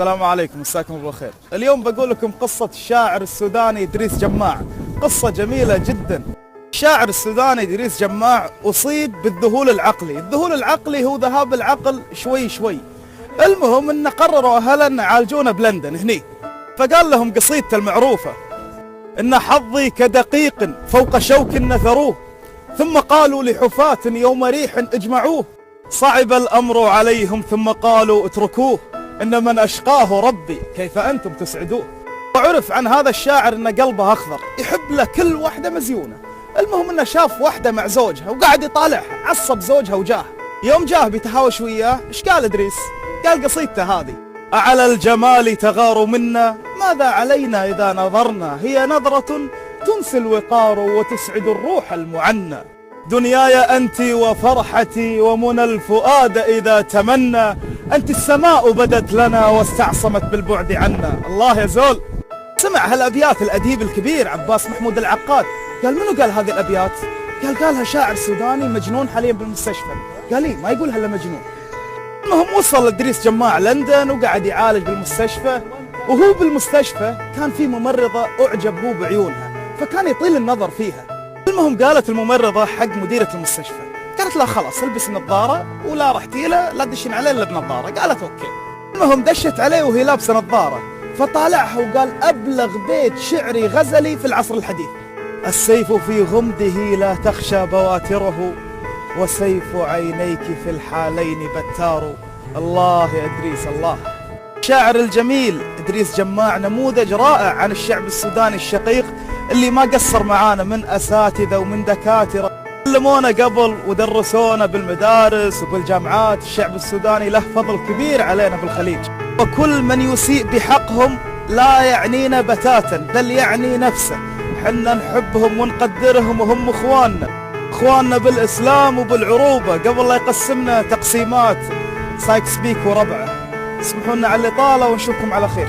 السلام عليكم، مساكم الله بالخير. اليوم بقول لكم قصة الشاعر السوداني إدريس جماع، قصة جميلة جدا. الشاعر السوداني إدريس جماع أصيب بالذهول العقلي، الذهول العقلي هو ذهاب العقل شوي شوي. المهم أن قرروا أهلا يعالجونه بلندن هني، فقال لهم قصيدته المعروفة: إن حظي كدقيق فوق شوك نثروه، ثم قالوا لحفاة يوم ريح اجمعوه، صعب الأمر عليهم ثم قالوا اتركوه، إن من أشقاه ربي كيف أنتم تسعدوه. وعرف عن هذا الشاعر إن قلبه أخضر، يحب له كل واحدة مزيونة. المهم إنه شاف واحدة مع زوجها وقاعد يطالعها، عصب زوجها وجاه. يوم جاه بيتهاوش وياه، إيش قال إدريس؟ قال قصيدته هذه: أعلى الجمال تغار منا، ماذا علينا إذا نظرنا، هي نظرة تنسي الوقار وتسعد الروح المعنى، دنياي أنت وفرحتي ومنى الفؤاد إذا تمنى، أنت السماء بدت لنا واستعصمت بالبعد عنا. الله يا زول. سمع هالأبيات الأديب الكبير عباس محمود العقاد، قال منو قال هذه الأبيات؟ قالها شاعر سوداني مجنون حاليا بالمستشفى. قال لي ما يقولها إلا مجنون. المهم وصل إدريس جماع لندن وقعد يعالج بالمستشفى، وهو بالمستشفى كان في ممرضة أعجب هو بعيونها، فكان يطيل النظر فيها. المهم قالت الممرضة حق مديرة المستشفى، قالت لا خلاص البس النظارة ولا رحتي له لا تدشين عليه الا بنظارة. قالت اوكي. المهم دشت عليه وهي لابسة نظارة، فطالعها وقال: أبلغ بيت شعري غزلي في العصر الحديث: السيف في غمده لا تخشى بواتره، وسيف عينيك في الحالين بتار. الله يا إدريس الله. الشاعر الجميل إدريس جماع نموذج رائع عن الشعب السوداني الشقيق اللي ما قصر معانا من أساتذة ومن دكاترة علمونا قبل ودرسونا بالمدارس وبالجامعات. الشعب السوداني له فضل كبير علينا بالخليج، وكل من يسيء بحقهم لا يعنينا بتاتا بل يعني نفسه. حنا نحبهم ونقدرهم وهم اخواننا بالإسلام وبالعروبة، قبل لا يقسمنا تقسيمات سايكس بيك وربعه. اسمحوا لنا على الإطالة ونشوفكم على خير.